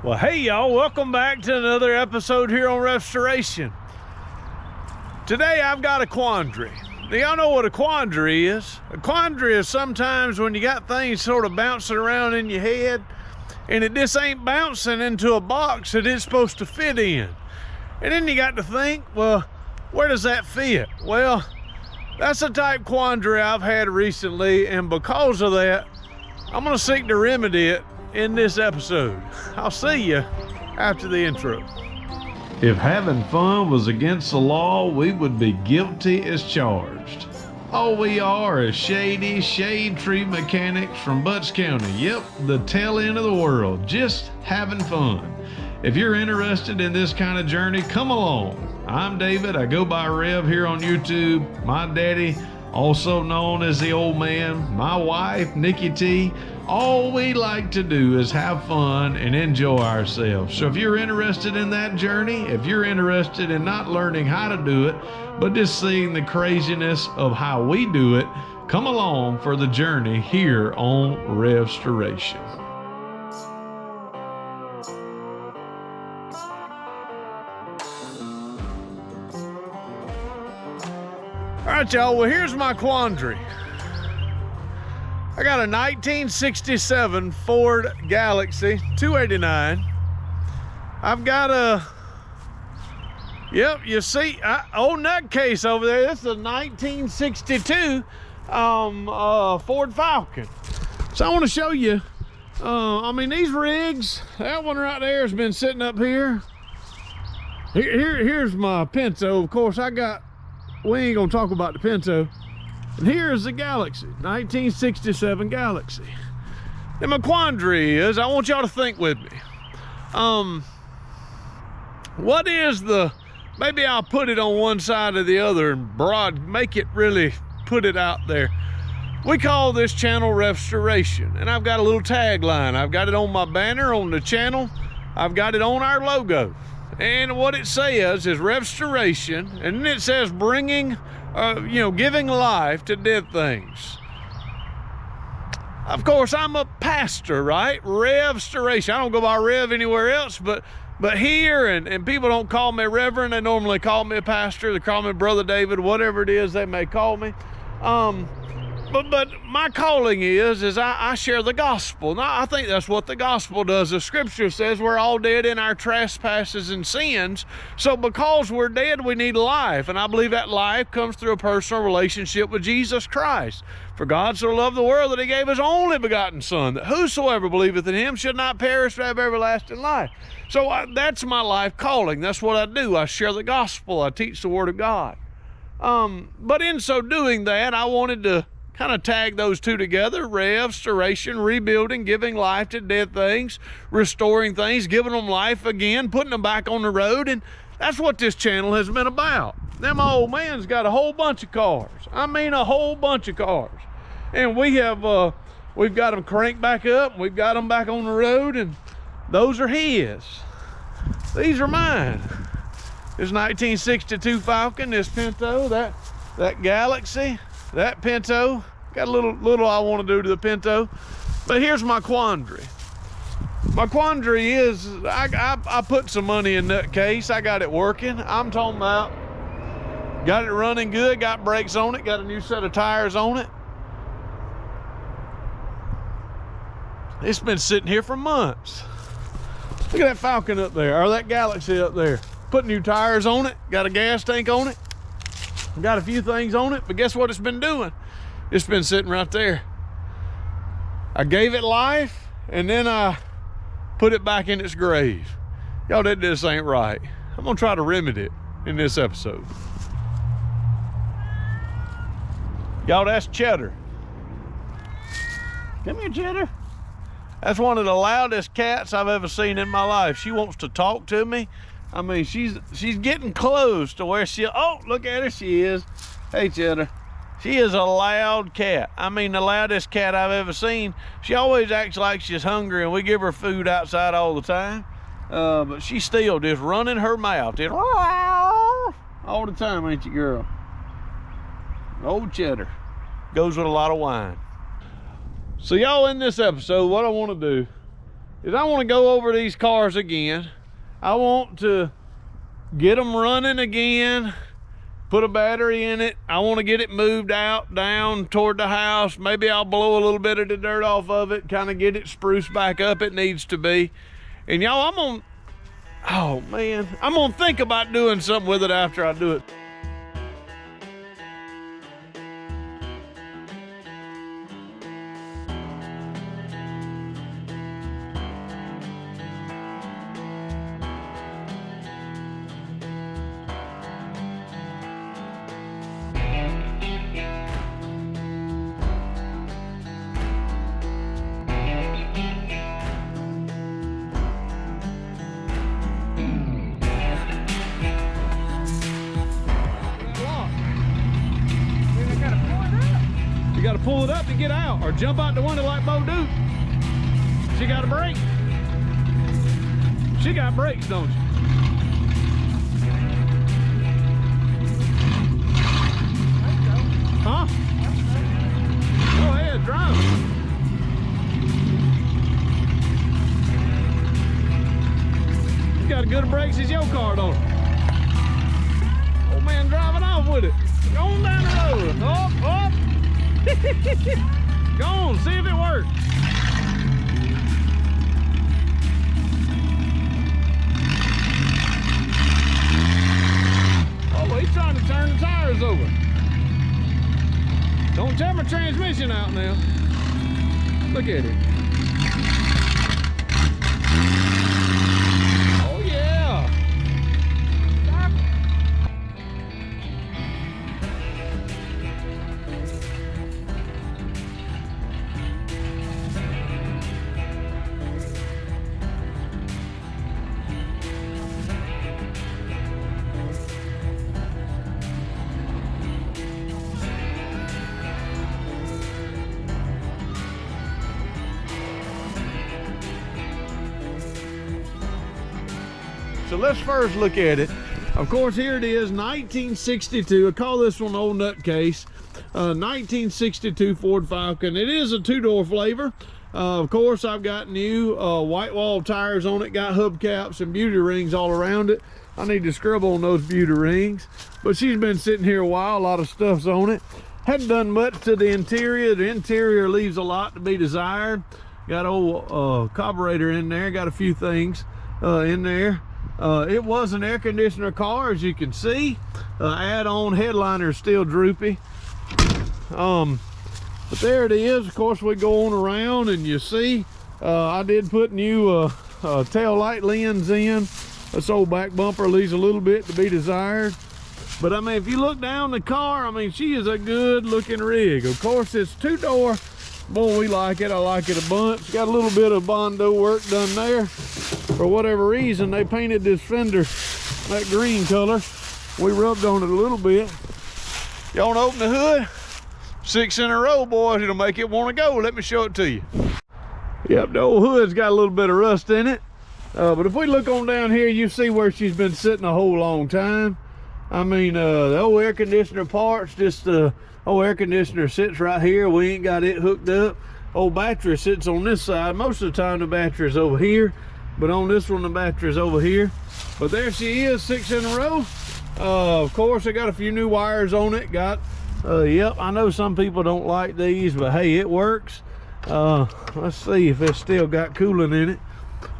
Well, hey y'all, welcome back to another episode here on RevStoration. Today I've got a quandary. Do y'all know what a quandary is? A quandary is sometimes when you got things sort of bouncing around in your head and it just ain't bouncing into a box that it's supposed to fit in. And then you got to think, well, where does that fit? Well, that's the type quandary I've had recently, and because of that, I'm gonna seek to remedy it in this episode. I'll see you after the intro. If having fun was against the law, we would be guilty as charged. All we are is shady shade tree mechanics from Butts County. Yep, the tail end of the world, just having fun. If you're interested in this kind of journey, come along. I'm David, I go by Rev here on YouTube. My daddy, also known as the old man, my wife, Nikki T. All we like to do is have fun and enjoy ourselves. So if you're interested in that journey, if you're interested in not learning how to do it, but just seeing the craziness of how we do it, come along for the journey here on RevStoration. All right, y'all, well, here's my quandary. I got a 1967 Ford Galaxie 289. I've got a, yep, you see, old nutcase over there. This is a 1962 Ford Falcon. So I want to show you, I mean, these rigs, that one right there has been sitting up here. Here's my Pinto. Of course, we ain't gonna talk about the Pinto. And here's the Galaxie, 1967 Galaxie. And my quandary is, I want y'all to think with me. What is maybe I'll put it on one side or the other and make it really put it out there. We call this channel RevStoration, and I've got a little tagline. I've got it on my banner on the channel. I've got it on our logo. And what it says is RevStoration, and then it says bringing, giving life to dead things. Of course, I'm a pastor, right? RevStoration. I don't go by Rev anywhere else, but here, and people don't call me Reverend. They normally call me a pastor. They call me Brother David, whatever it is they may call me. But my calling is I share the gospel. Now, I think that's what the gospel does. The scripture says we're all dead in our trespasses and sins. So because we're dead, we need life. And I believe that life comes through a personal relationship with Jesus Christ. For God so loved the world that he gave his only begotten Son, that whosoever believeth in him should not perish but have everlasting life. So that's my life calling. That's what I do. I share the gospel. I teach the word of God. But in so doing that, I wanted to kind of tag those two together: RevStoration, rebuilding, giving life to dead things, restoring things, giving them life again, putting them back on the road. And that's what this channel has been about. Now, my old man's got a whole bunch of cars. I mean, a whole bunch of cars. And we've got them cranked back up. We've got them back on the road, and those are his. These are mine. This 1962 Falcon, this Pinto, that Galaxie, that Pinto. Got a little I want to do to the Pinto. But here's my quandary. My quandary is I put some money in that case. I got it working. I'm talking about got it running good, got brakes on it, got a new set of tires on it. It's been sitting here for months. Look at that Falcon up there, or that Galaxie up there. Put new tires on it, got a gas tank on it. Got a few things on it, but guess what it's been doing? It's been sitting right there. I gave it life, and then I put it back in its grave. Y'all, this ain't right. I'm gonna try to remedy it in this episode. Y'all, that's Cheddar. Come here, Cheddar. That's one of the loudest cats I've ever seen in my life. She wants to talk to me. I mean, she's getting close to where oh, look at her, she is. Hey, Cheddar. She is a loud cat. I mean, the loudest cat I've ever seen. She always acts like she's hungry, and we give her food outside all the time. But she's still just running her mouth. Just all the time, ain't you, girl? Old Cheddar. Goes with a lot of wine. So y'all, in this episode, what I want to do is I want to go over these cars again. I want to get them running again, put a battery in it. I want to get it moved out, down toward the house. Maybe I'll blow a little bit of the dirt off of it, kind of get it spruced back up it needs to be. And y'all, oh man, I'm gonna think about doing something with it after I do it. You gotta pull it up to get out, or jump out the window like Bo Duke. She got a brake. She got brakes, don't you? Huh? Go ahead, drive. You got as good brakes as your car, don't you? Old man driving off with it. Going down the road. Up, up. Go on, see if it works. Oh, he's trying to turn the tires over. Don't tear my transmission out now. Look at it. Oh yeah. So let's first look at it. Of course, here it is, 1962. I call this one Old Nutcase. 1962 Ford Falcon. It is a two-door flavor. Of course, I've got new white wall tires on it, got hubcaps and beauty rings all around it. I need to scrub on those beauty rings, but she's been sitting here a while. A lot of stuff's on it. Hadn't done much to the interior. The interior leaves a lot to be desired. Got old carburetor in there, got a few things in there. It was an air conditioner car, as you can see. Add-on headliner is still droopy. But there it is. Of course, we go on around and you see I did put new tail light lens in. This old back bumper leaves a little bit to be desired. But I mean, if you look down the car, I mean, she is a good looking rig. Of course, it's two-door. Boy, we like it. I like it a bunch. Got a little bit of Bondo work done there. For whatever reason, they painted this fender that green color. We rubbed on it a little bit. Y'all want to open the hood? 6 in a row, boys. It'll make it want to go. Let me show it to you. Yep, the old hood's got a little bit of rust in it. But if we look on down here, you see where she's been sitting a whole long time. I mean, the old air conditioner parts, just the old air conditioner sits right here. We ain't got it hooked up. Old battery sits on this side. Most of the time the battery's over here, but on this one the battery's over here. But there she is, 6 in a row. Of course, I got a few new wires on it. Got yep, I know some people don't like these, but hey, it works. Let's see if it's still got coolant in it.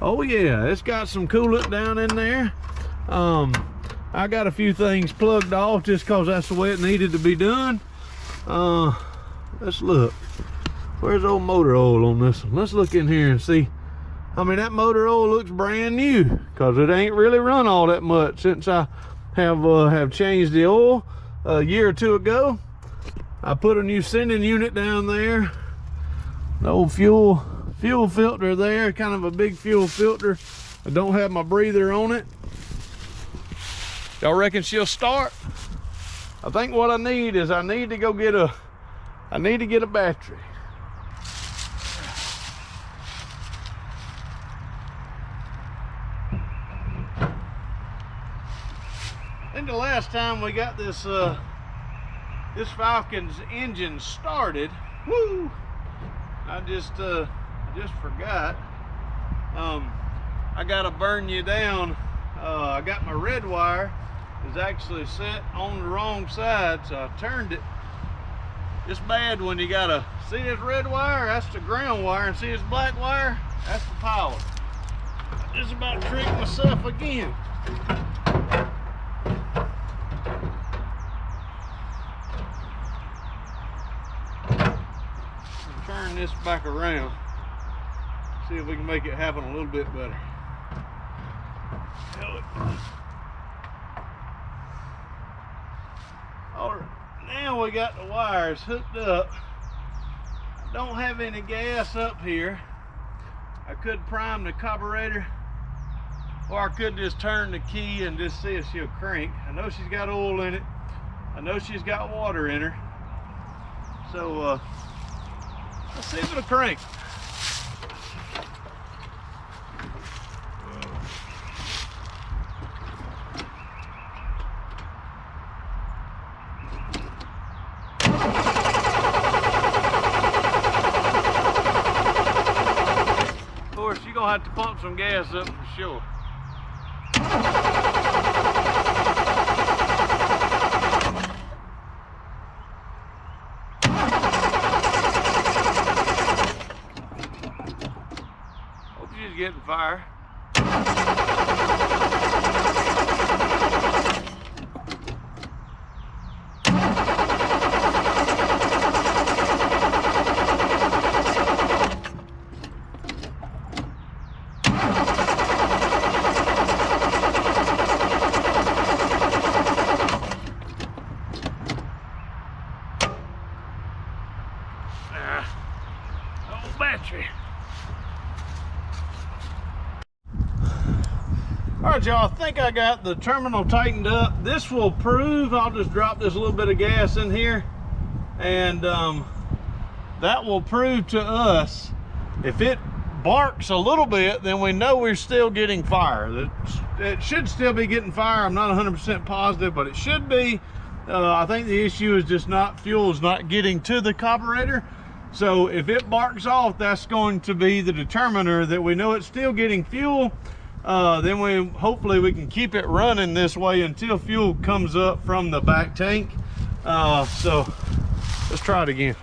Oh yeah, it's got some coolant down in there. I got a few things plugged off just because that's the way it needed to be done. Let's look. Where's old motor oil on this one? Let's look in here and see. I mean, that motor oil looks brand new because it ain't really run all that much since I have changed the oil a year or two ago. I put a new sending unit down there. The old fuel filter there, kind of a big fuel filter. I don't have my breather on it. Y'all reckon she'll start? I think what I need is I need to get a battery. I think the last time we got this this Falcon's engine started, woo! I just forgot. I gotta burn you down. I got my red wire is actually set on the wrong side, so I turned it. It's bad when you gotta see this red wire, that's the ground wire, and see this black wire, that's the power. I just about tricked myself again. Turn this back around, see if we can make it happen a little bit better. Alright, now we got the wires hooked up. I don't have any gas up here. I could prime the carburetor, or I could just turn the key and just see if she'll crank. I know she's got oil in it. I know she's got water in her. So let's see if it'll crank. Of course, you're gonna have to pump some gas up for sure. Getting fire. Old battery. Alright y'all, I think I got the terminal tightened up. This will prove, I'll just drop this little bit of gas in here, and that will prove to us if it barks a little bit, then we know we're still getting fire. It should still be getting fire. I'm not 100% positive, but it should be. I think the issue is just fuel is not getting to the carburetor. So if it barks off, that's going to be the determiner that we know it's still getting fuel. Then hopefully we can keep it running this way until fuel comes up from the back tank. So let's try it again.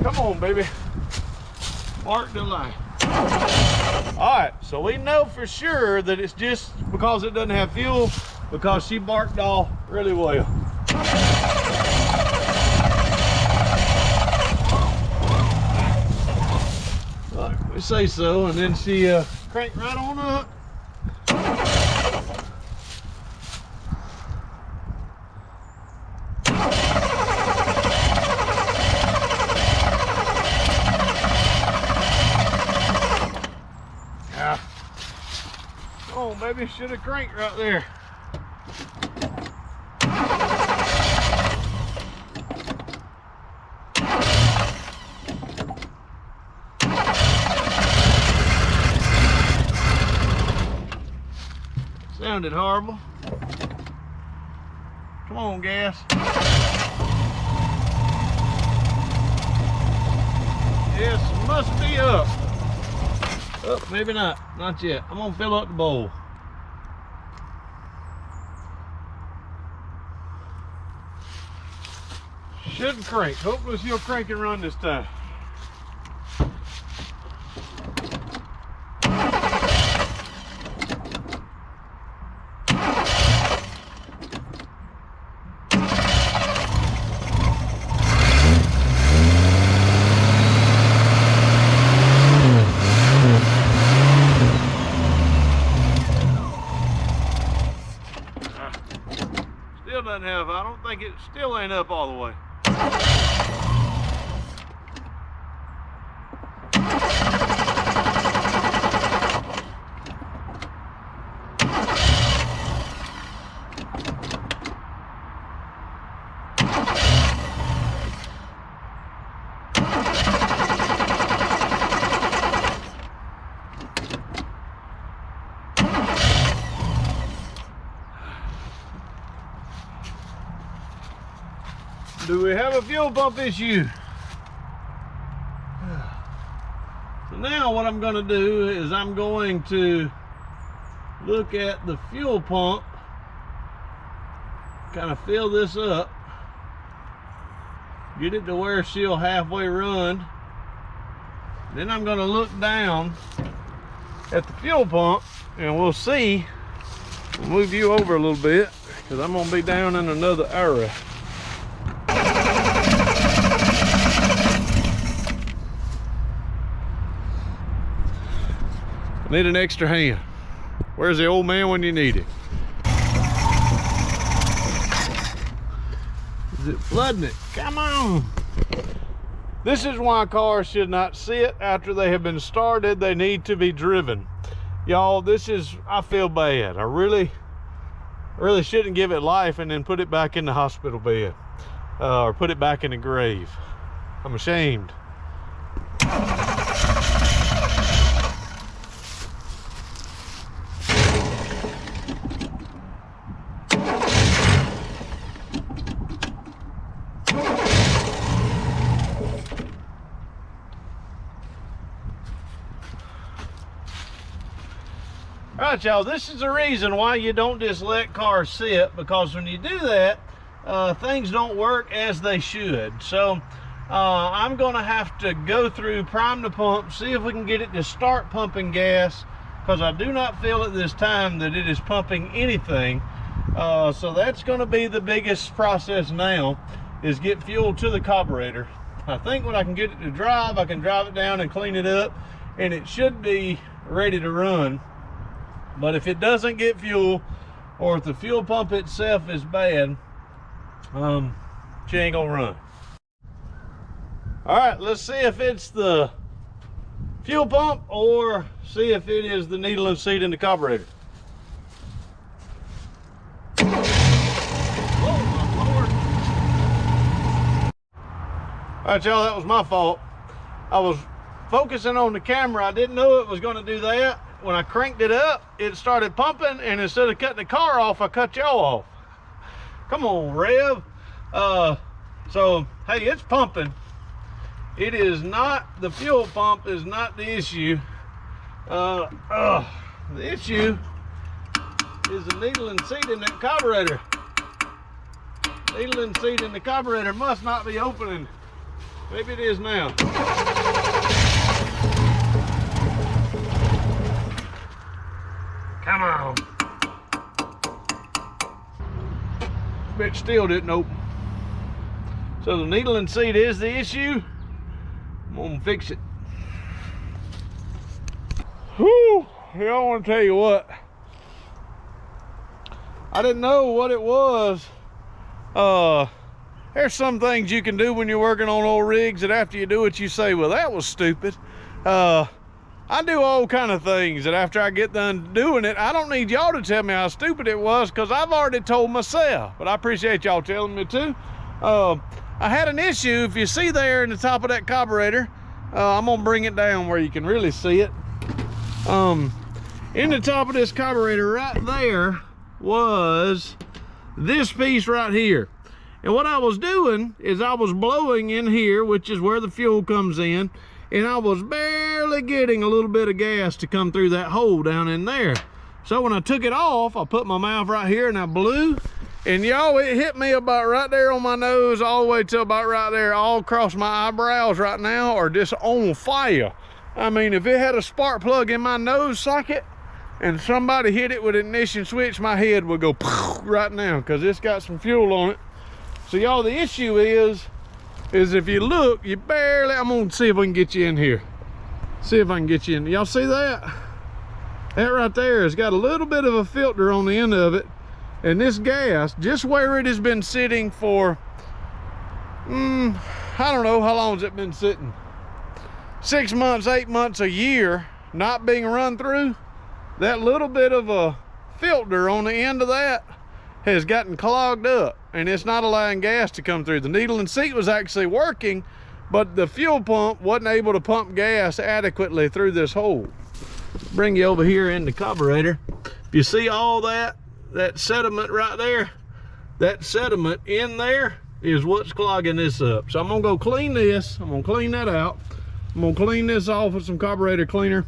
Come on, baby. Mark the line. All right, so we know for sure that it's just because it doesn't have fuel, because she barked off really well. Like we say so, and then she cranked right on up. Yeah. Oh, baby, should have cranked right there. Sounded horrible. Come on, gas. Yes, must be up. Oh, maybe not. Not yet. I'm gonna fill up the bowl. Shouldn't crank. Hopefully she'll crank and run this time. Still doesn't have, I don't think it still ain't up all the way. Do we have a fuel pump issue? So now what I'm going to do is I'm going to look at the fuel pump, kind of fill this up, get it to where she'll halfway run. Then I'm going to look down at the fuel pump and we'll see. We'll move you over a little bit because I'm going to be down in another area. I need an extra hand. Where's the old man when you need it? Is it flooding it? Come on. This is why cars should not sit after they have been started. They need to be driven. Y'all, this is, I feel bad. I really shouldn't give it life and then put it back in the hospital bed. Or put it back in the grave. I'm ashamed. All right, y'all, this is the reason why you don't just let cars sit, because when you do that, things don't work as they should. So I'm gonna have to go through, prime the pump, see if we can get it to start pumping gas, because I do not feel at this time that it is pumping anything. So that's gonna be the biggest process now, is get fuel to the carburetor. I think when I can get it to drive, I can drive it down and clean it up, and it should be ready to run. But if it doesn't get fuel, or if the fuel pump itself is bad, she ain't gonna run. All right, let's see if it's the fuel pump or see if it is the needle and seat in the carburetor. Oh, my Lord. All right, y'all, that was my fault. I was focusing on the camera. I didn't know it was gonna do that. When I cranked it up, it started pumping, and instead of cutting the car off, I cut y'all off. Come on, Rev. So, hey, it's pumping. It is not, the fuel pump is not the issue. The issue is the needle and seat in that carburetor. Needle and seat in the carburetor must not be opening. Maybe it is now. Come on. Bitch still didn't open. So the needle and seat is the issue. I'm gonna fix it. Whew, I want to tell you what. I didn't know what it was. There's some things you can do when you're working on old rigs that after you do it, you say, well, that was stupid. I do all kind of things that after I get done doing it, I don't need y'all to tell me how stupid it was, because I've already told myself. But I appreciate y'all telling me too. I had an issue. If you see there in the top of that carburetor, I'm gonna bring it down where you can really see it. In the top of this carburetor right there was this piece right here. And what I was doing is I was blowing in here, which is where the fuel comes in, and I was barely getting a little bit of gas to come through that hole down in there. So when I took it off, I put my mouth right here and I blew, and y'all, it hit me about right there on my nose, all the way to about right there, all across my eyebrows right now are just on fire. I mean, if it had a spark plug in my nose socket and somebody hit it with an ignition switch, my head would go right now, because it's got some fuel on it. So y'all, the issue is if you look, you barely, I'm gonna see if I can get you in here. See if I can get you in. Y'all see that? That right there has got a little bit of a filter on the end of it. And this gas, just where it has been sitting for, I don't know, how long has it been sitting? 6 months, 8 months, a year, not being run through. That little bit of a filter on the end of that has gotten clogged up, and it's not allowing gas to come through. The needle and seat was actually working, but the fuel pump wasn't able to pump gas adequately through this hole. Bring you over here in the carburetor. If you see all that sediment right there, that sediment in there is what's clogging this up. So I'm gonna go clean this. I'm gonna clean that out. I'm gonna clean this off with some carburetor cleaner,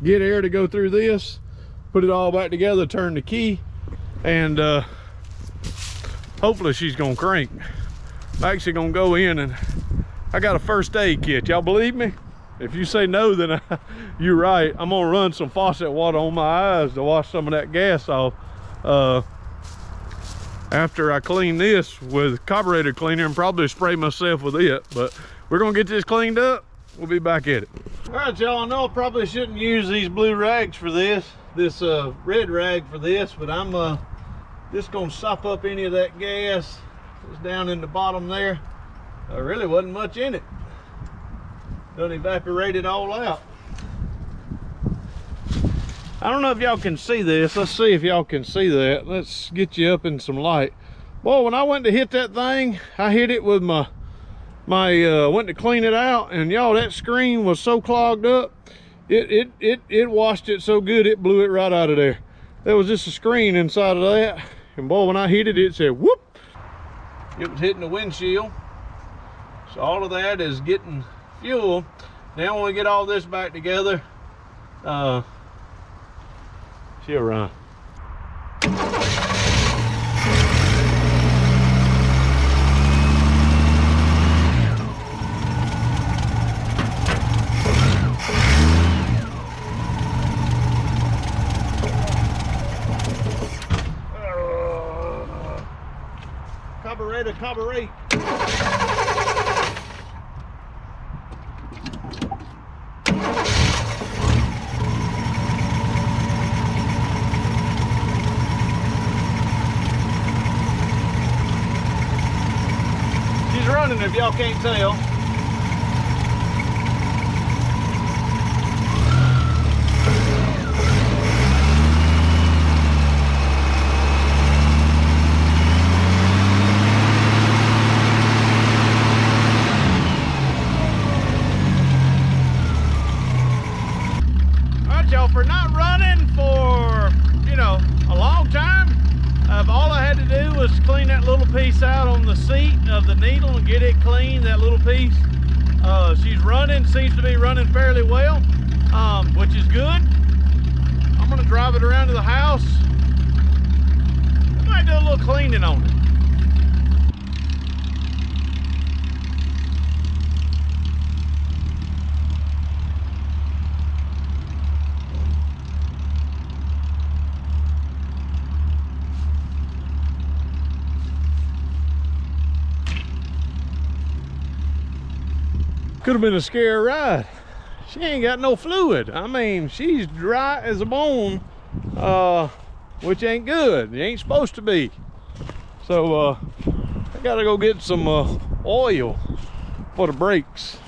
get air to go through this, put it all back together, turn the key, and hopefully she's gonna crank. I'm actually gonna go in, and I got a first aid kit. Y'all believe me? If you say no, then you're right. I'm gonna run some faucet water on my eyes to wash some of that gas off after I clean this with carburetor cleaner, and probably spray myself with it. But we're gonna get this cleaned up. We'll be back at it. All right, y'all, I know I probably shouldn't use these blue rags for this red rag for this, but I'm just gonna sop up any of that gas that's down in the bottom there. There really wasn't much in it. Done evaporated all out. I don't know if y'all can see this. Let's see if y'all can see that. Let's get you up in some light. Boy, when I went to hit that thing, I hit it with my went to clean it out, and y'all, that screen was so clogged up, it washed it so good it blew it right out of there. There was just a screen inside of that, and boy, when I hit it, it said whoop. It was hitting the windshield. So all of that is getting fuel. Now when we get all this back together, she'll run. Carburetor. She's running, if y'all can't tell. For not running for, you know, a long time, all I had to do was clean that little piece out on the seat of the needle and get it clean, that little piece. She's running, seems to be running fairly well, which is good. I'm gonna drive it around to the house. I might do a little cleaning on it. Could have been a scary ride. She ain't got no fluid. I mean, she's dry as a bone, which ain't good. It ain't supposed to be. So I gotta go get some oil for the brakes.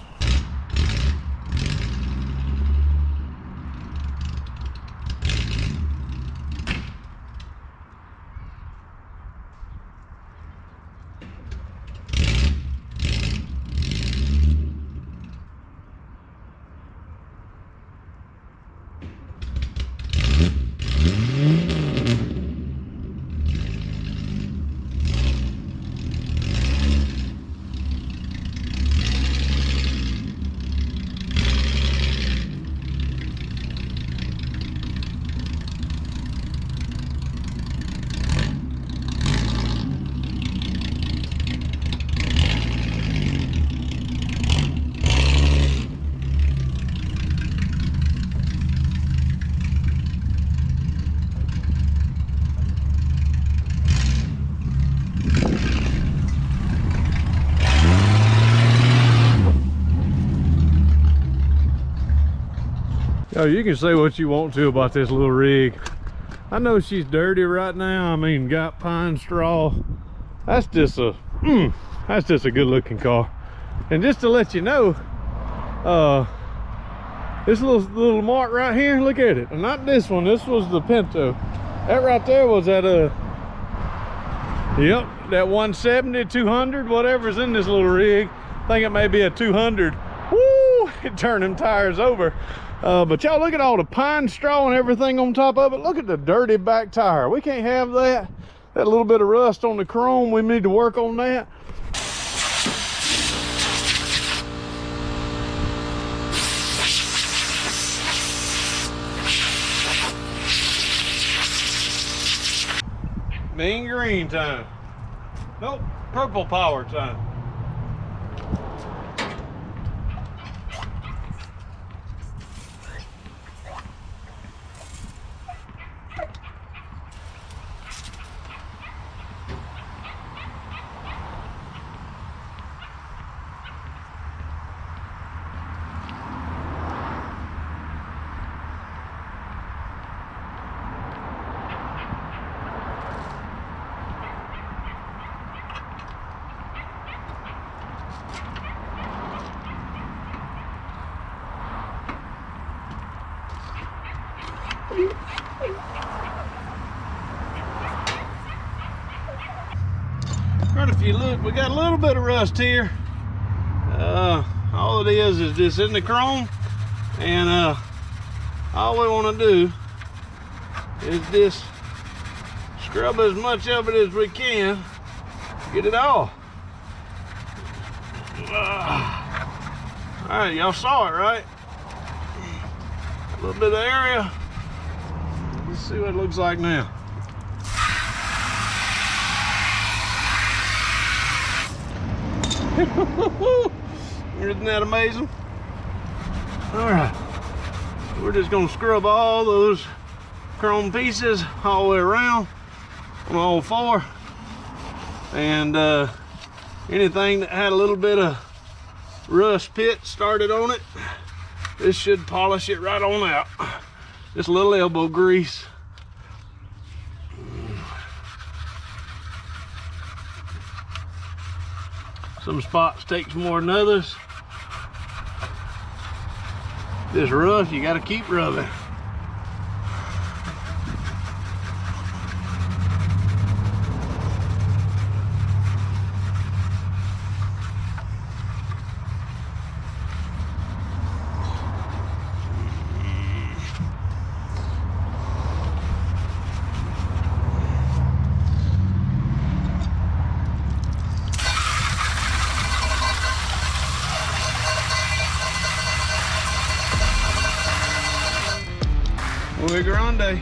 Yo, you can say what you want to about this little rig. I know she's dirty right now. I mean, got pine straw. That's just a good looking car. And just to let you know, this little mark right here, look at it. And not this one, this was the Pinto. That right there was that yep, that 170, 200, whatever's in this little rig. I think it may be a 200. Woo, it turned them tires over. But y'all look at all the pine straw and everything on top of it. Look at the dirty back tire. We can't have that. That little bit of rust on the chrome, we need to work on that. Mean green time. Nope, purple power time. Right, if you look, we got a little bit of rust here. All it is just in the chrome, and all we want to do is just scrub as much of it as we can, get it off. All right, y'all saw it, right? A little bit of area. Let's see what it looks like now. Isn't that amazing? All right, we're just gonna scrub all those chrome pieces all the way around on all four, and anything that had a little bit of rust pit started on it, this should polish it right on out. Just a little elbow grease. Some spots takes more than others. This rough, you gotta keep rubbing. Muy grande.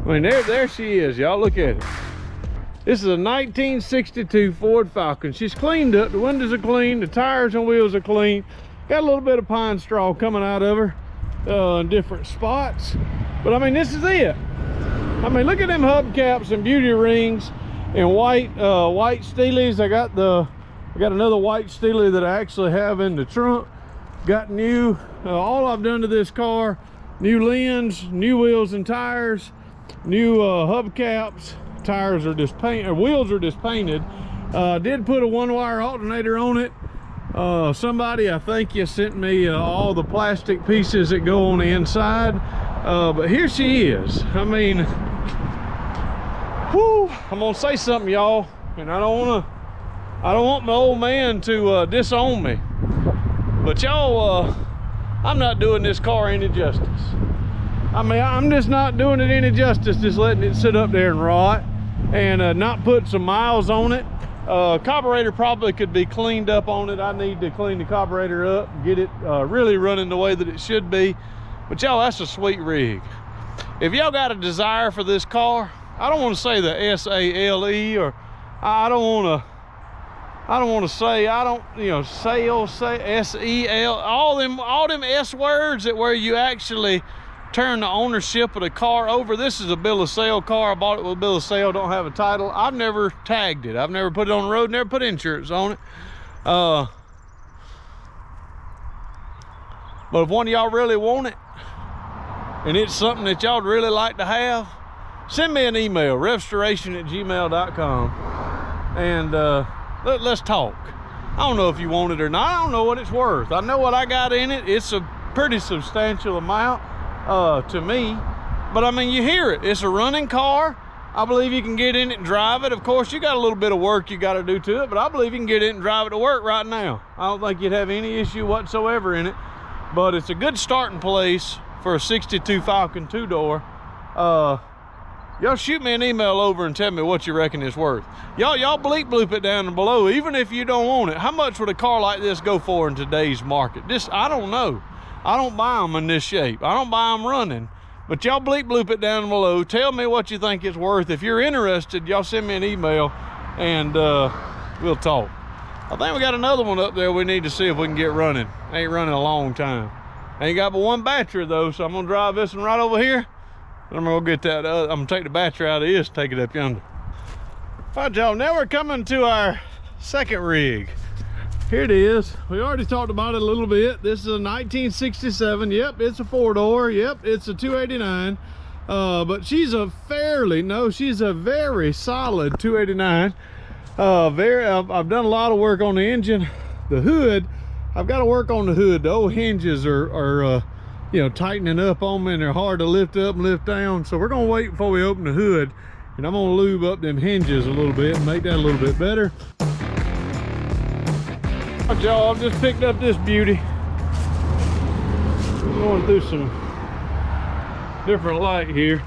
I mean, there she is, y'all. Look at it. This is a 1962 Ford Falcon. She's cleaned up. The windows are clean. The tires and wheels are clean. Got a little bit of pine straw coming out of her in different spots. But I mean, this is it. I mean, look at them hubcaps and beauty rings and white steelies. I got another white steely that I actually have in the trunk. Got new. All I've done to this car: new lens, new wheels and tires, new hubcaps. Tires are just painted, wheels are just painted. Did put a one-wire alternator on it. Somebody, I think, you sent me all the plastic pieces that go on the inside. But here she is. I mean, whoo, I'm gonna say something, y'all, and I don't want my old man to disown me. But y'all, I'm not doing this car any justice. I mean, I'm just not doing it any justice, just letting it sit up there and rot and not put some miles on it. Carburetor probably could be cleaned up on it. I need to clean the carburetor up, get it really running the way that it should be. But y'all, that's a sweet rig. If y'all got a desire for this car, I don't want to say the S-A-L-E, or I don't want to say, you know, sale, say S-E-L, all them S words that where you actually turn the ownership of the car over. This is a bill of sale car. I bought it with a bill of sale, don't have a title. I've never tagged it. I've never put it on the road, never put insurance on it. But if one of y'all really want it, and it's something that y'all would really like to have, send me an email, RevStoration@gmail.com, and let's talk. I don't know if you want it or not. I don't know what it's worth. I know what I got in it. It's a pretty substantial amount to me, but I mean, you hear it. It's a running car. I believe you can get in it and drive it. Of course, you got a little bit of work you got to do to it, but I believe you can get in and drive it to work right now. I don't think you'd have any issue whatsoever in it, but it's a good starting place for a 62 Falcon 2-door. Y'all shoot me an email over and tell me what you reckon it's worth. Y'all bleep bloop it down below, even if you don't want it. How much would a car like this go for in today's market? I don't know. I don't buy them in this shape. I don't buy them running. But y'all bleep bloop it down below. Tell me what you think it's worth. If you're interested, y'all send me an email and we'll talk. I think we got another one up there we need to see if we can get running. Ain't running a long time. Ain't got but one battery though, so I'm gonna drive this one right over here. I'm gonna go get that, I'm gonna take the battery out of this, take it up yonder. All right, y'all, now we're coming to our second rig. Here it is. We already talked about it a little bit. This is a 1967. Yep, it's a 4-door. Yep, it's a 289. But she's a very solid 289. I've done a lot of work on the engine. The hood, I've got to work on the hood. The old hinges are you know, tightening up on me, and they're hard to lift up and lift down. So we're gonna wait before we open the hood, and I'm gonna lube up them hinges a little bit and make that a little bit better. All right, y'all, I've just picked up this beauty. I'm going through some different light here.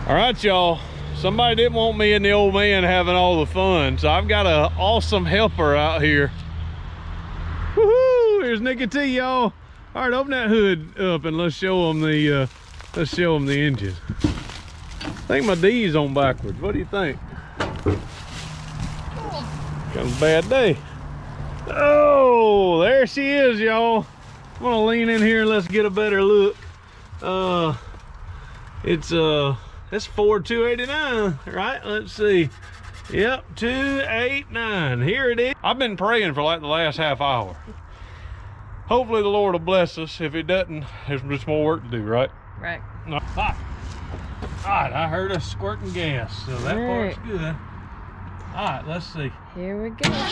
All right, y'all, somebody didn't want me and the old man having all the fun, so I've got an awesome helper out here. Woohoo! Here's Nicky T, y'all. All right, open that hood up and let's show them the engine. I think my D's on backwards. What do you think? Kind of a bad day. Oh, there she is, y'all. I'm gonna lean in here and let's get a better look. It's Ford 289, right? Let's see. Yep, 289. Here it is. I've been praying for like the last half hour. Hopefully the Lord will bless us. If he doesn't, there's just more work to do, right? Right. All right, I heard us squirting gas, so that part's good. All right, let's see. Here we go. There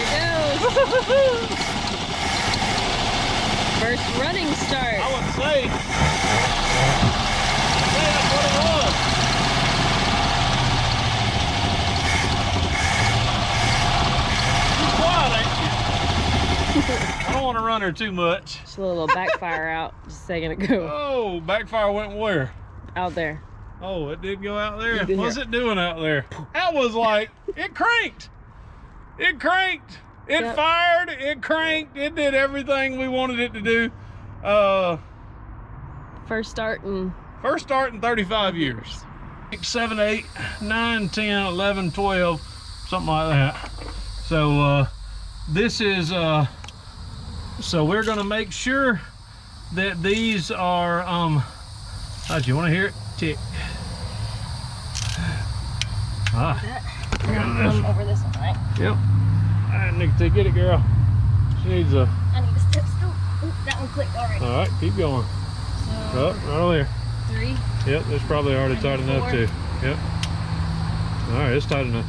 it goes. First running start. I would say that's what it was. You're quiet, ain't you? I don't want to run her too much. Just a little backfire out just a second ago. Oh, backfire went where? Out there. Oh, it did go out there? Did What's hear. it doing out there? That was like, it cranked. It cranked. It Yep. fired, it cranked, it did everything we wanted it to do. First start in First start in 35 years. 7, 8, 9, 10, 11, 12, something like that. So this is, so we're gonna make sure that these are, do you wanna hear it? Tick. Ah, over this one, right? yep. All right, Nick, get it, girl. She needs a, I need to step still. Oop, that one clicked already. all right, keep going. So, Up, right over there. 3. Yep, it's probably already tight enough 4. too. Yep. All right, it's tight enough.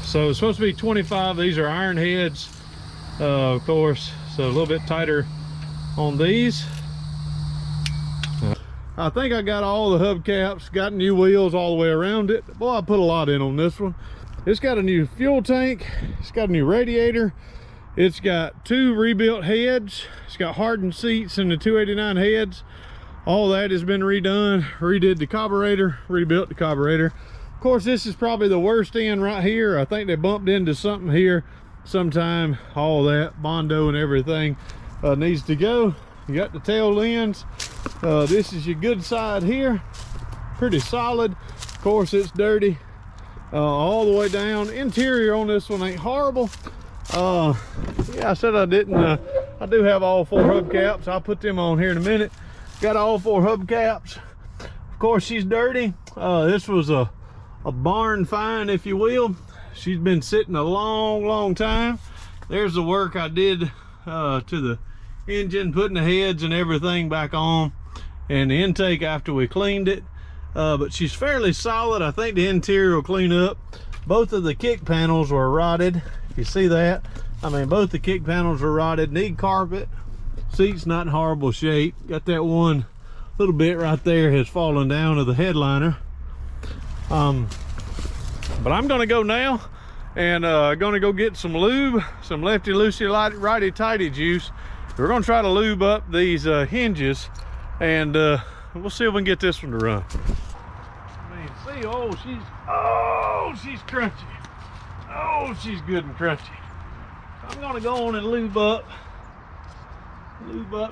So it's supposed to be 25. These are iron heads, of course. So a little bit tighter on these. I think I got all the hubcaps, got new wheels all the way around it. Boy, I put a lot in on this one. It's got a new fuel tank. It's got a new radiator. It's got 2 rebuilt heads. It's got hardened seats in the 289 heads. All that has been redone. Redid the carburetor, rebuilt the carburetor. Of course, this is probably the worst end right here. I think they bumped into something here sometime. All that Bondo and everything needs to go. You got the tail lens. This is your good side here. Pretty solid. Of course, it's dirty all the way down. Interior on this one ain't horrible. Yeah, I said I didn't. I do have all 4 hubcaps. I'll put them on here in a minute. Got all 4 hubcaps. Of course, she's dirty. This was a barn find, if you will. She's been sitting a long time. There's the work I did to the engine, putting the heads and everything back on, and the intake after we cleaned it. But she's fairly solid. I think the interior will clean up. Both of the kick panels were rotted. You see that? I mean, both the kick panels are rotted. Need carpet. Seat's not in horrible shape. Got that one little bit right there has fallen down to the headliner. But I'm gonna go now and gonna go get some lube, some lefty loosey righty tighty juice. We're gonna try to lube up these hinges, and we'll see if we can get this one to run. I mean, see, oh, she's crunchy. Oh, she's good and crunchy. I'm gonna go on and lube up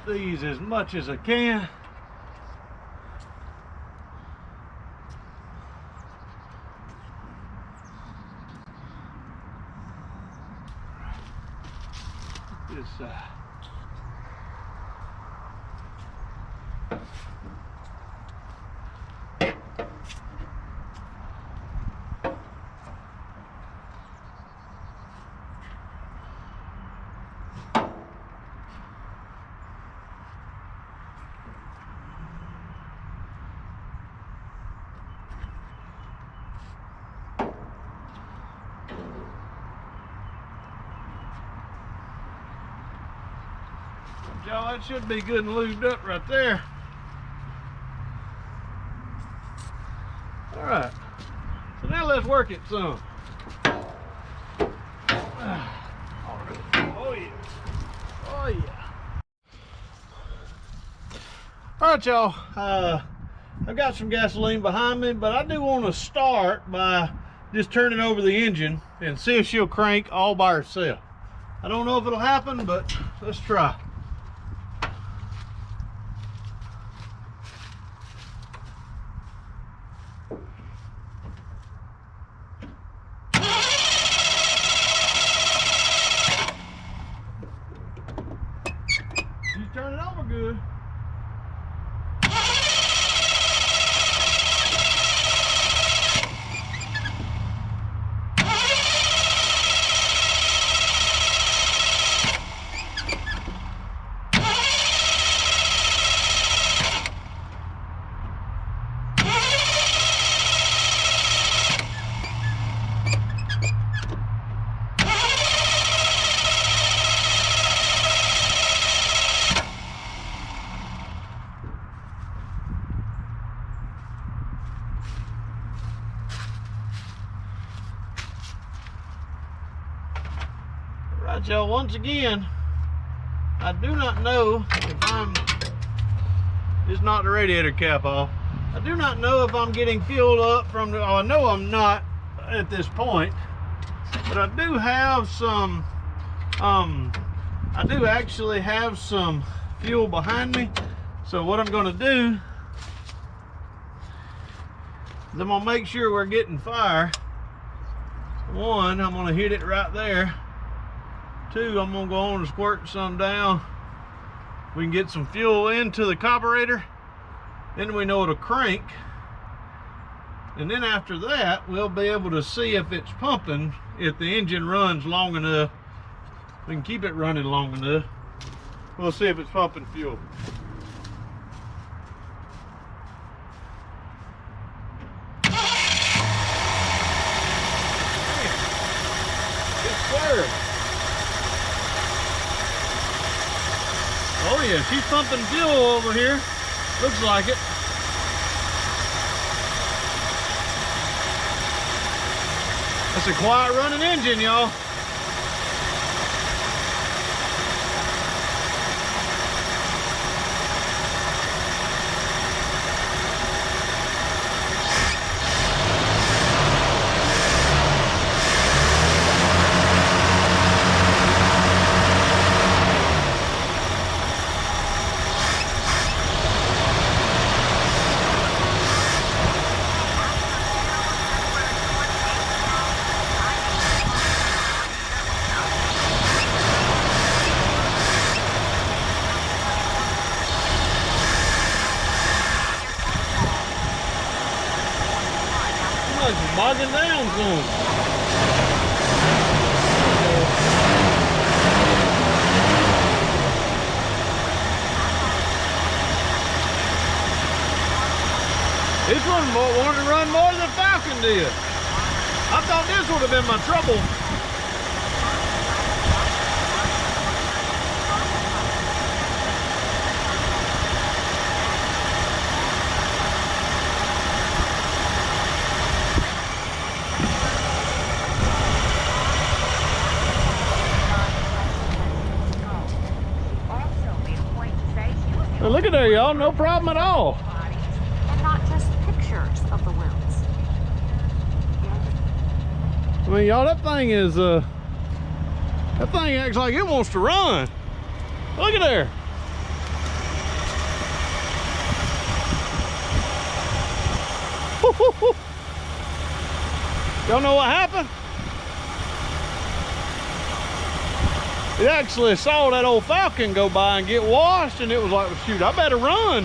these as much as I can. This side. Y'all, that should be good and lubed up right there. All right, so now let's work it some. Oh yeah, oh yeah. All right, y'all, I've got some gasoline behind me, but I do want to start by just turning over the engine and see if she'll crank all by herself. I don't know if it'll happen, but let's try. Turn it over good. Right, y'all, once again, I do not know if I'm, just knock the radiator cap off. I do not know if I'm getting fuel up from the, oh, I know I'm not at this point. but I do have some, I do actually have some fuel behind me. So what I'm gonna do is I'm gonna make sure we're getting fire. One, I'm gonna hit it right there. Two, I'm gonna go on and squirt some down. We can get some fuel into the carburetor. Then we know it'll crank. And then after that, we'll be able to see if it's pumping, if the engine runs long enough. We can keep it running long enough. We'll see if it's pumping fuel. Oh yeah, she's pumping fuel over here. Looks like it. That's a quiet running engine, y'all. Bogging down soon. This one wanted to run more than Falcon did. I thought this would have been my trouble. Well, look at there, y'all. No problem at all. And not just pictures of the wounds. I mean, y'all, that thing is, that thing acts like it wants to run. Look at there. Y'all know what happened? It actually saw that old Falcon go by and get washed, and it was like, well, shoot, I better run.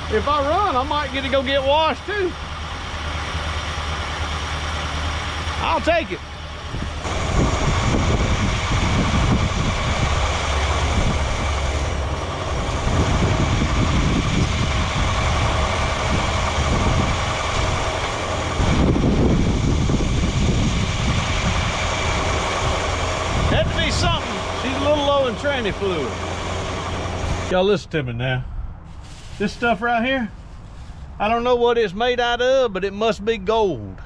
If I run, I might get to go get washed too. I'll take it. Had to be something. She's a little low in tranny fluid. Y'all listen to me now. This stuff right here, I don't know what it's made out of, but it must be gold.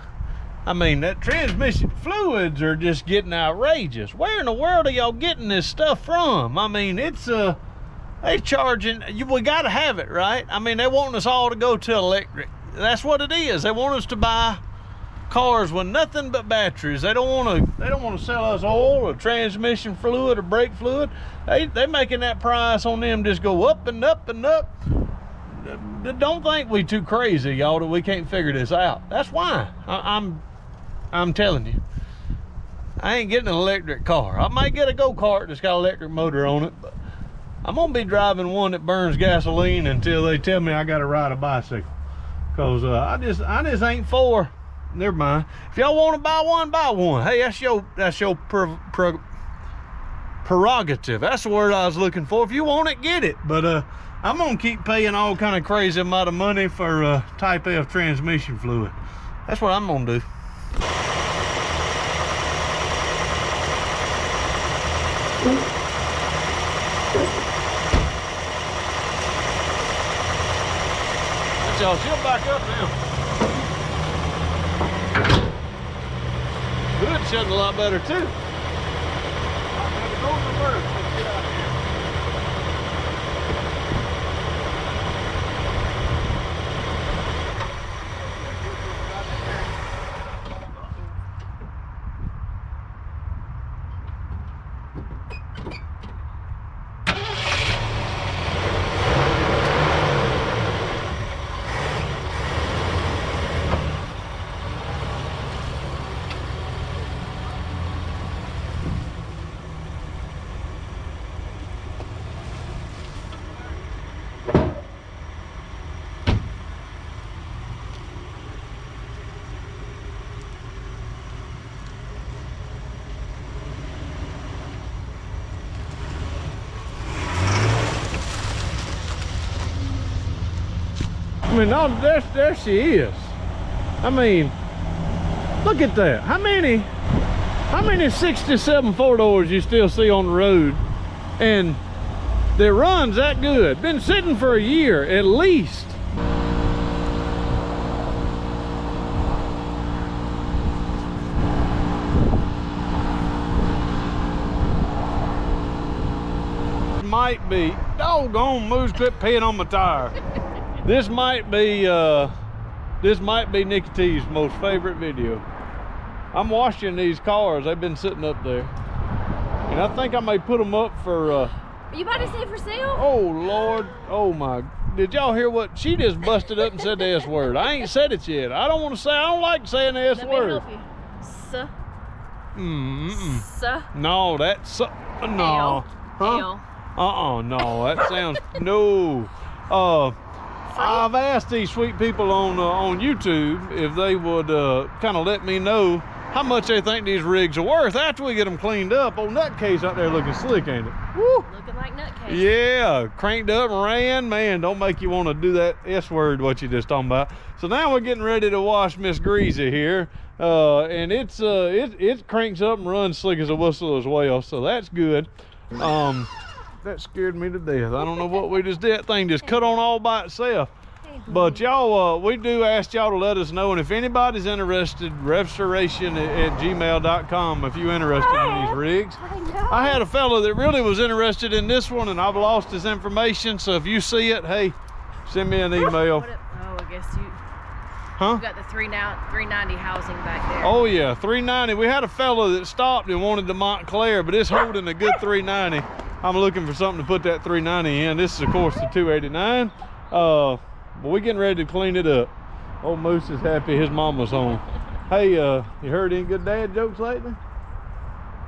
I mean, that transmission fluids are just getting outrageous. Where in the world are y'all getting this stuff from? I mean, it's they charging, we gotta have it, right? I mean, they want us all to go to electric. That's what it is. They want us to buy cars with nothing but batteries. They don't want to sell us oil or transmission fluid or brake fluid. They making that price on them just go up and up and up. Don't think we too crazy, y'all, that we can't figure this out. That's why I'm telling you, I ain't getting an electric car. I might get a go-kart that's got an electric motor on it, but I'm gonna be driving one that burns gasoline until they tell me I gotta ride a bicycle. Cause I just ain't for. Never mind. If y'all want to buy one, buy one. Hey, that's your prerogative. That's the word I was looking for. If you want it, get it. But I'm gonna keep paying all kind of crazy amount of money for Type F transmission fluid. That's what I'm gonna do. That's y'all. She'll back up now. Hood shutting a lot better too. I had to go in reverse. Let's get out of here. I mean, no, there she is. I mean, look at that. How many 67 four-doors you still see on the road and that runs that good? Been sitting for a year at least. Might be, doggone Moose, quit peeing on my tire. This might be Nikki T's most favorite video. I'm washing these cars. They've been sitting up there, and I think I may put them up for. Are you about to say for sale? Oh Lord! Oh my! Did y'all hear what she just busted up and said the S word? I ain't said it yet. I don't want to say. I don't like saying the S word. Let me help you. Suh. No, that's no. Huh? No, that sounds no. I've asked these sweet people on YouTube if they would kind of let me know how much they think these rigs are worth after we get them cleaned up. Oh, Nutcase out there looking slick, ain't it? Woo! Looking like Nutcase. Yeah, cranked up and ran. Man, don't make you want to do that S word what you just talking about. So now we're getting ready to wash Miss Greasy here, and it cranks up and runs slick as a whistle as well. So that's good. That scared me to death. I don't know what we just did. That thing just cut on all by itself. But y'all, we do ask y'all to let us know. And if anybody's interested, RevStoration at gmail.com if you're interested in these rigs. I had a fellow that really was interested in this one, and I've lost his information. So if you see it, hey, send me an email. I guess you. Huh? You got the 390 housing back there. Oh yeah, 390. We had a fellow that stopped and wanted the Montclair, but it's holding a good 390. I'm looking for something to put that 390 in. This is of course the 289. But we're getting ready to clean it up. Old Moose is happy his mama's home. Hey, you heard any good dad jokes lately?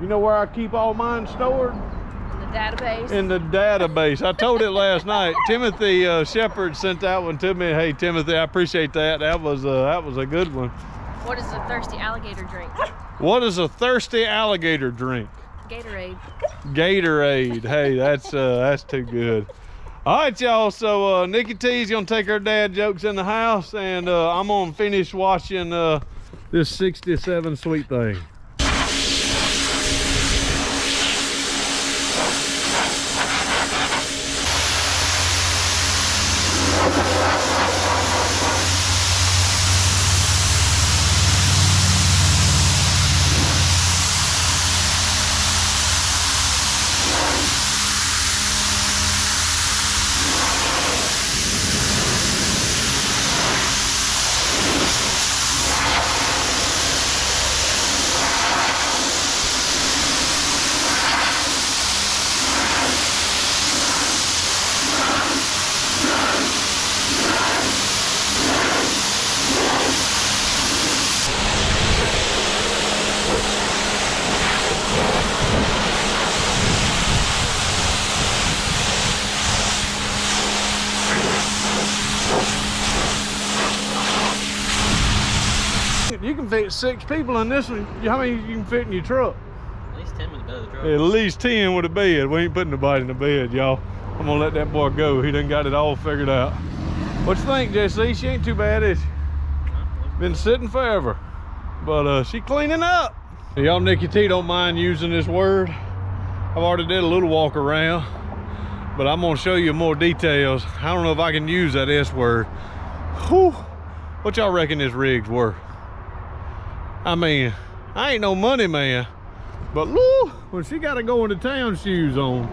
You know where I keep all mine stored? In the database. In the database. I told it last night. Timothy Shepard sent that one to me. Hey Timothy, I appreciate that. That was a good one. What is a thirsty alligator drink? What is a thirsty alligator drink? Gatorade. Gatorade. Hey, that's too good. All right, y'all. So Nikki T's gonna take her dad jokes in the house, and I'm gonna finish washing this 67 sweet thing. You can fit 6 people in this one. How many you can fit in your truck? At least 10 with the bed of the truck. At least 10 with a bed. We ain't putting nobody in the bed, y'all. I'm gonna let that boy go. He done got it all figured out. What you think, JC? She ain't too bad, is she? Been sitting forever. But she cleaning up. Y'all, Nikki T don't mind using this word. I've already did a little walk around, but I'm gonna show you more details. I don't know if I can use that S word. Whew. What y'all reckon this rig's worth? I mean, I ain't no money man, but look, when she got to go into town shoes on,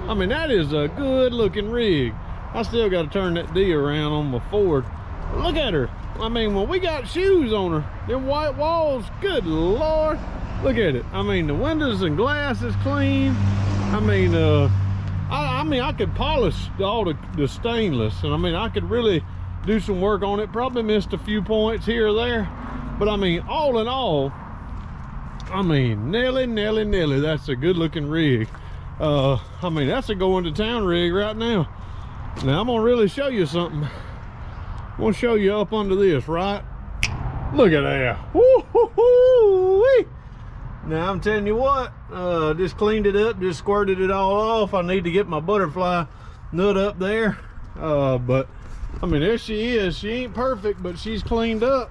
I mean, that is a good looking rig. I still got to turn that D around on my Ford. But look at her. I mean, when we got shoes on her, them white walls, good Lord. Look at it. I mean, the windows and glass is clean. I mean, I could polish all the stainless, and I mean, I could really do some work on it. Probably missed a few points here or there. But I mean, all in all, I mean, Nelly, that's a good looking rig. I mean, that's a going to town rig right now. Now I'm gonna really show you something. I'm gonna show you up under this, right? Look at that. Woo-hoo-hoo-wee. Now I'm telling you what, just cleaned it up, just squirted it all off. I need to get my butterfly nut up there. But I mean, there she is. She ain't perfect, but she's cleaned up.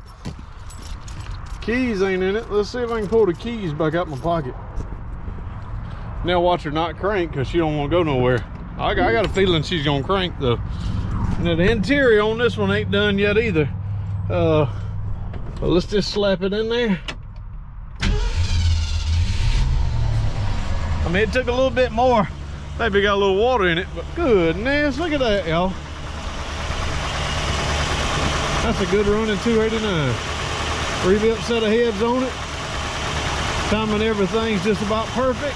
Keys ain't in it. Let's see if I can pull the keys back out my pocket. Now watch her not crank because she don't want to go nowhere. I got a feeling she's gonna crank though. Now the interior on this one ain't done yet either. But let's just slap it in there. I mean, it took a little bit more. Maybe got a little water in it, but goodness, look at that, y'all. That's a good running 289. Rebuilt set of heads on it. Timing everything's just about perfect.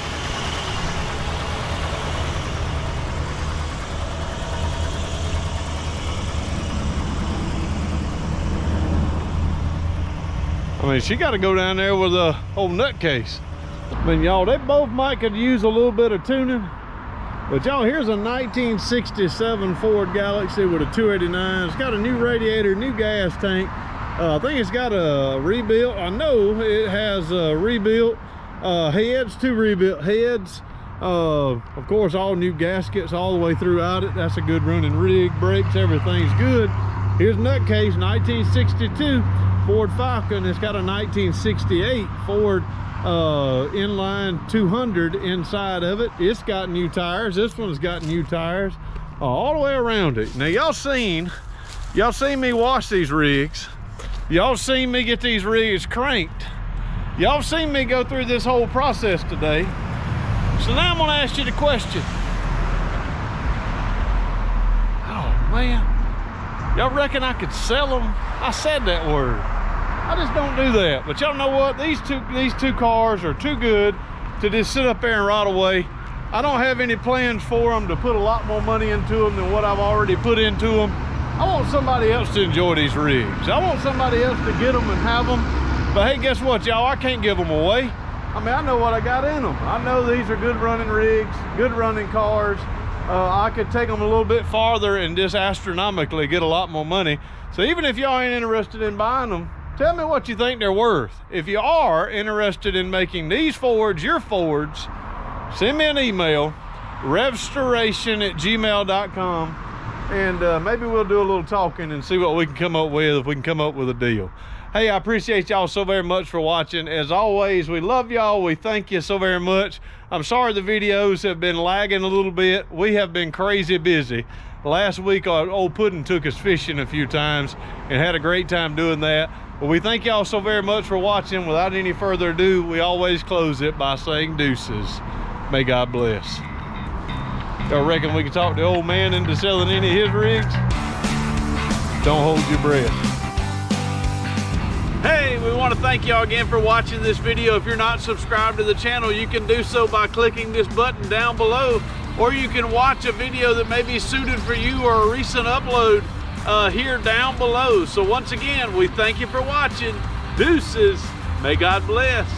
I mean, she got to go down there with a old nutcase. I mean, y'all, they both might could use a little bit of tuning. But y'all, here's a 1967 Ford Galaxie with a 289. It's got a new radiator, new gas tank. I think it's got a rebuilt. I know it has rebuilt heads, 2 rebuilt heads. Of course, all new gaskets all the way throughout it. That's a good running rig. Brakes, everything's good. Here's nutcase, 1962 Ford Falcon. It's got a 1968 Ford inline 200 inside of it. It's got new tires. This one's got new tires all the way around it. Now y'all seen me wash these rigs. Y'all seen me get these rigs cranked. Y'all seen me go through this whole process today. So now I'm gonna ask you the question. Oh man, y'all reckon I could sell them? I said that word. I just don't do that. But y'all know what? These two cars are too good to just sit up there and rot away. I don't have any plans for them to put a lot more money into them than what I've already put into them. I want somebody else to enjoy these rigs. I want somebody else to get them and have them. But hey, guess what, y'all? I can't give them away. I mean, I know what I got in them. I know these are good running rigs, good running cars. I could take them a little bit farther and just astronomically get a lot more money. So even if y'all ain't interested in buying them, tell me what you think they're worth. If you are interested in making these Fords your Fords, send me an email, RevStoration@gmail.com, and maybe we'll do a little talking and see what we can come up with, if we can come up with a deal. Hey, I appreciate y'all so very much for watching. As always, we love y'all. We thank you so very much. I'm sorry the videos have been lagging a little bit. We have been crazy busy. Last week, old Puddin' took us fishing a few times and had a great time doing that. But we thank y'all so very much for watching. Without any further ado, we always close it by saying deuces. May God bless. Y'all reckon we can talk the old man into selling any of his rigs? Don't hold your breath. Hey, we want to thank y'all again for watching this video. If you're not subscribed to the channel, you can do so by clicking this button down below, or you can watch a video that may be suited for you or a recent upload here down below. So once again, we thank you for watching. Deuces. May God bless.